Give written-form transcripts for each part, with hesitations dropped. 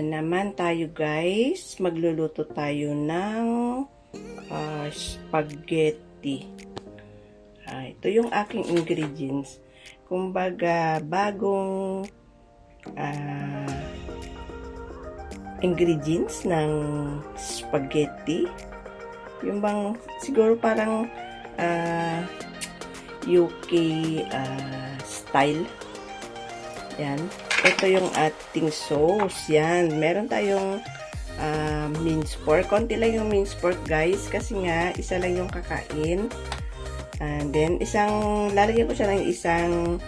naman tayo guys, magluluto tayo ng spaghetti. Ito yung aking ingredients. Kumbaga, bagong ingredients ng spaghetti. Yung bang, siguro parang UK style. Yan. Ito yung ating sauce. Yan. Meron tayong minced pork. Konti lang yung minced pork guys. Kasi nga, isa lang yung kakain. And then, lalagyan ko siya ng isang,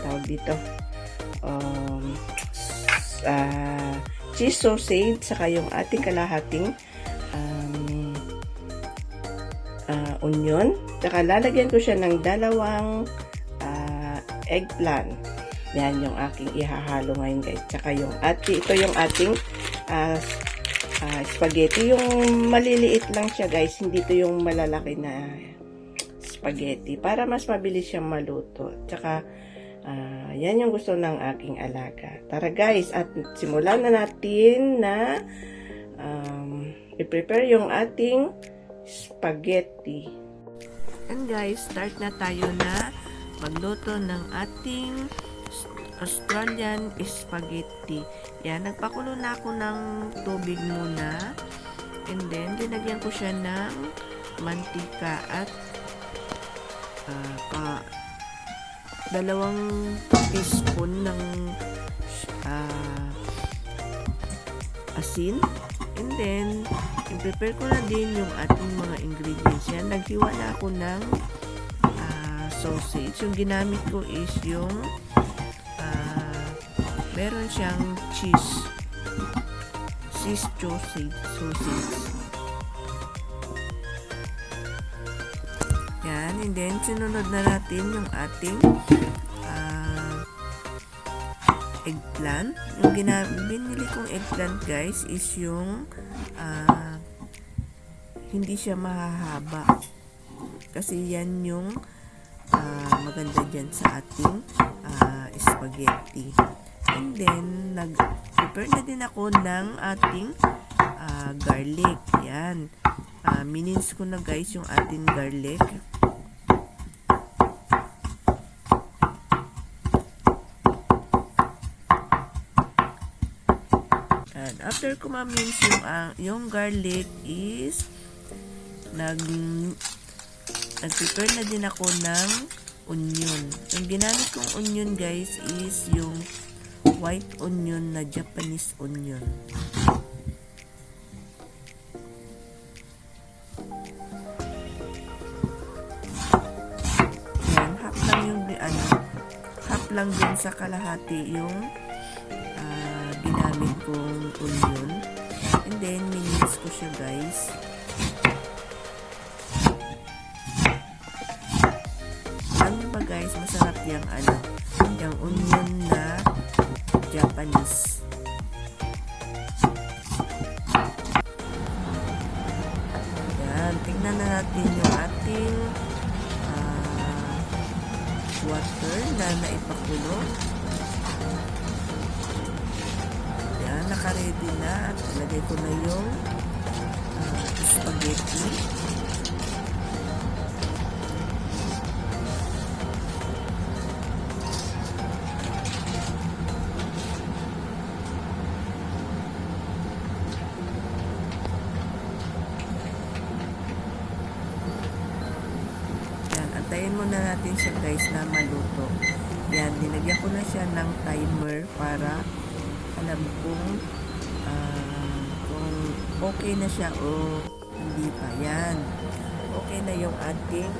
tawag dito, cheese sausage, saka yung ating kalahating onion. Saka lalagyan ko siya ng dalawang eggplant. Yan yung aking ihahalo ngayon guys. Saka ito yung ating spaghetti. Yung maliliit lang siya guys. Hindi to yung malalaki na spaghetti. Para mas mabilis siyang maluto. Saka yan yung gusto ng aking alaga. Tara guys, at simulan na natin na i-prepare yung ating spaghetti. And guys, start na tayo na magluto ng ating Australian spaghetti. Yan, nagpakulo na ako ng tubig muna. And then, dinagyan ko siya ng mantika at 2 teaspoon ng asin. And then, i-prepare ko na din yung ating mga ingredients. Yan, naghiwa na ako ng sausage. Yung ginamit ko is yung meron siyang cheese sausage. Yan, and then sinunod na natin yung ating eggplant. Yung binili kong eggplant guys is yung hindi siya mahahaba. Kasi yan yung maganda dyan sa ating spaghetti. And then, nag-prepare na din ako ng ating garlic. Yan. Minins ko na guys yung ating garlic. And after ko ma-mince yung garlic is nag-prepare na din ako ng onion. Yung ginamit kong onion guys is yung white onion na Japanese onion. Yan, half lang din sa kalahati yung ginamit kong onion. And then, minutes ko siya guys. Ano ba guys, masarap yung yung onion na Japanese. Yan, tingnan na natin yung ating water na naipakulo. Yan, naka-ready na at ilagay ko na yung spaghetti. Antayin muna natin siya guys na maluto. Yan, nilagyan ko na siya ng timer para alam kung okay na siya o hindi pa. Yan. Okay na yung ating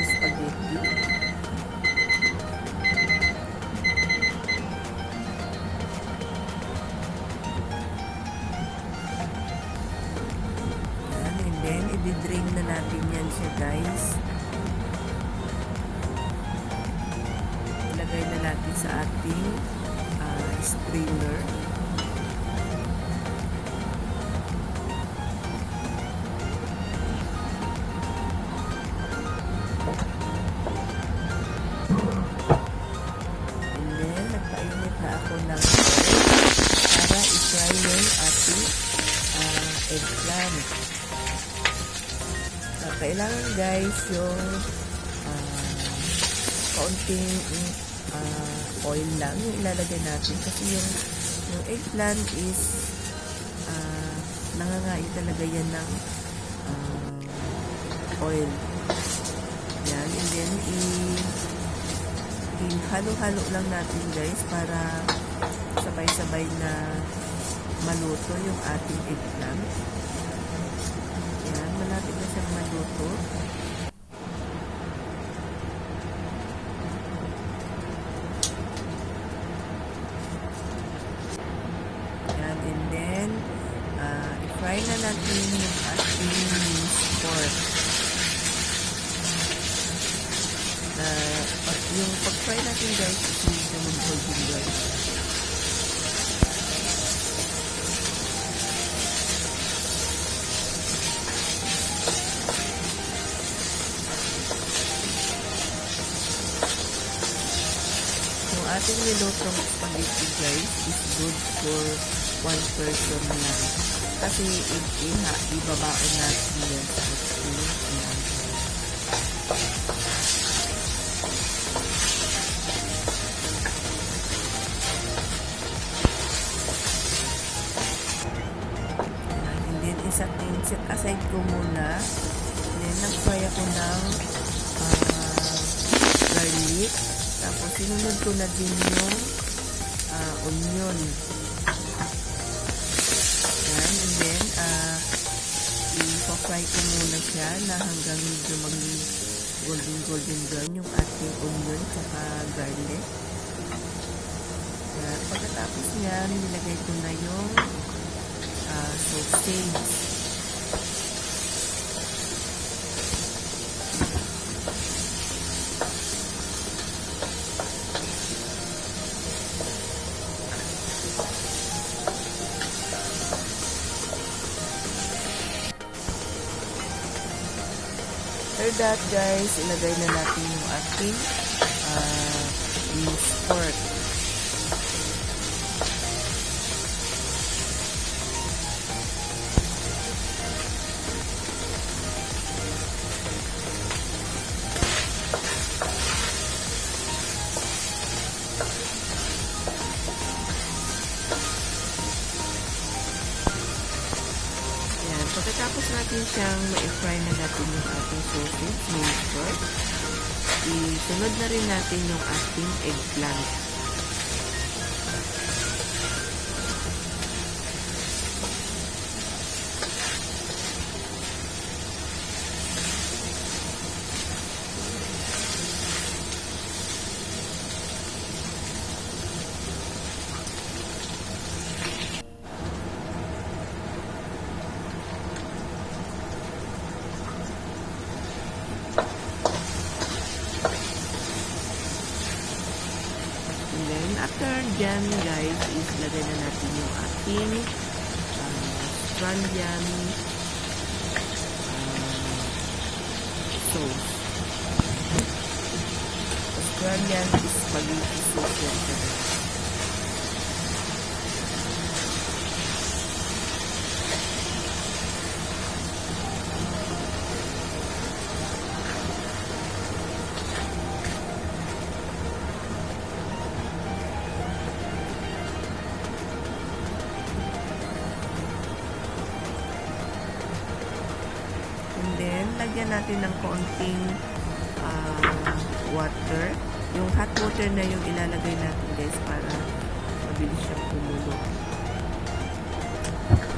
spaghetti. Yan, and then i-drain na natin yan siya guys. Ilagay na natin sa ating strainer. And then, nagpainit na ako ng oil. kailangan guys yung kaunting oil lang yung ilalagay natin kasi yung eggplant is nangangain talaga yan ng oil. Yan, and then halo-halo lang natin guys para sabay-sabay na maluto yung ating eggplant. Yan, malapit na siyang maluto. Yan, and then i-fry na natin yung ating minced pork. Yung pag-fry natin guys is medyo mag-golden guys. Yung ating nilutong spaghetti guys is good for one person lang. Kasi ibabaon natin yan sa spoon. Set aside ko muna. Then, nag-fry ako ng garlic. Tapos, sinunod ko na din yung onion. Yan. And then, i-fry ko muna siya na hanggang medyo mag-golden brown yung ating onion tsaka garlic. Yan. Pagkatapos niyan, nilagay ko na yung sausage. After that guys, ilagay na natin yung ating minced pork. Pagkatapos natin siyang ma-fry na natin yung ating sausage, minced pork, isunod na rin natin yung ating eggplant. After dyan guys, is lagay na natin yung ating Australian sauce. Australian spaghetti sauce yan siya. Then, lagyan natin ng konting water. Yung hot water na yung ilalagay natin guys para mabilis siyang kumulo.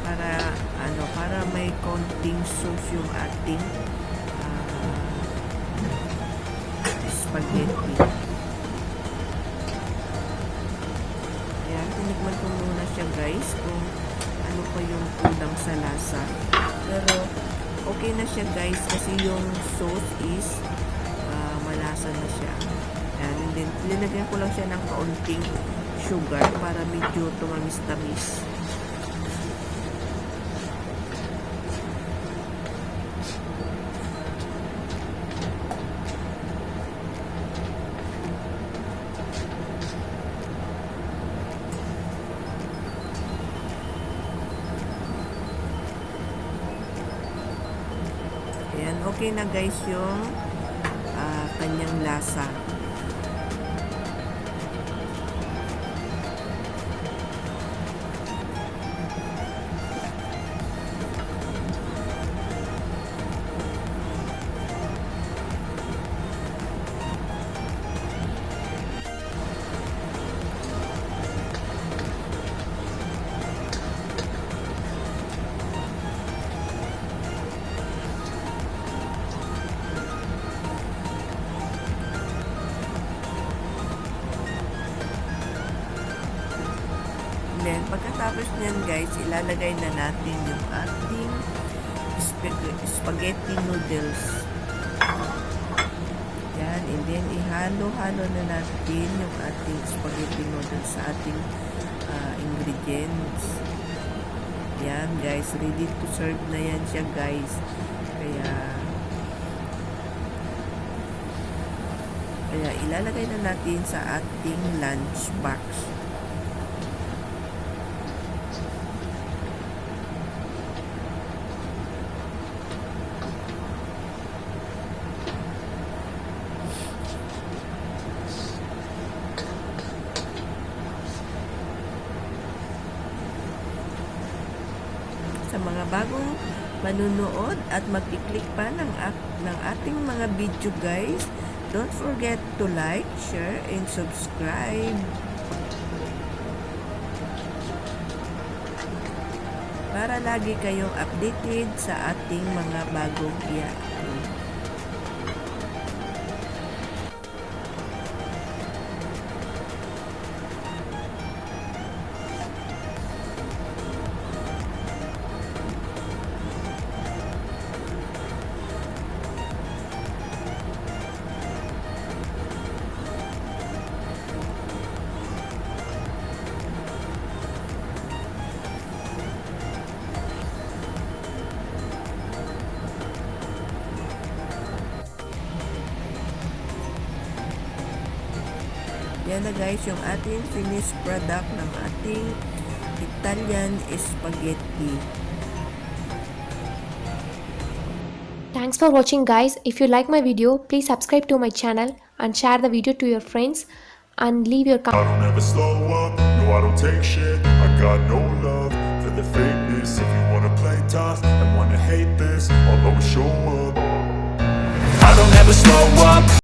Para may konting sauce yung ating spaghetti. Ayan, tinikman ko muna siya guys kung ano pa yung kulang sa lasa. Pero, okay na siya guys kasi yung sauce is malasa na siya. And then, linagyan ko lang siya ng kaunting sugar para medyo tumamis-tamis. okay na guys yung kanyang lasa. Then, pagkatapos niyan guys, ilalagay na natin yung ating spaghetti noodles. Yan, and then ihalo-halo na natin yung ating spaghetti noodles sa ating ingredients. Yan guys, ready to serve na yan siya guys. Kaya ilalagay na natin sa ating lunch box. Sa mga bagong manunood at mag-click pa ng ating mga video guys, don't forget to like, share, and subscribe para lagi kayong updated sa ating mga bagong i-upload. Yan na guys, yung ating finished product ng ating Italian spaghetti. Thanks for watching guys. If you like my video, please subscribe to my channel and share the video to your friends and leave your comment. I don't ever slow up, no I don't take shit. I got no love for the fakeness. If you wanna play tough and wanna hate this, I'll always show up. I don't ever slow up.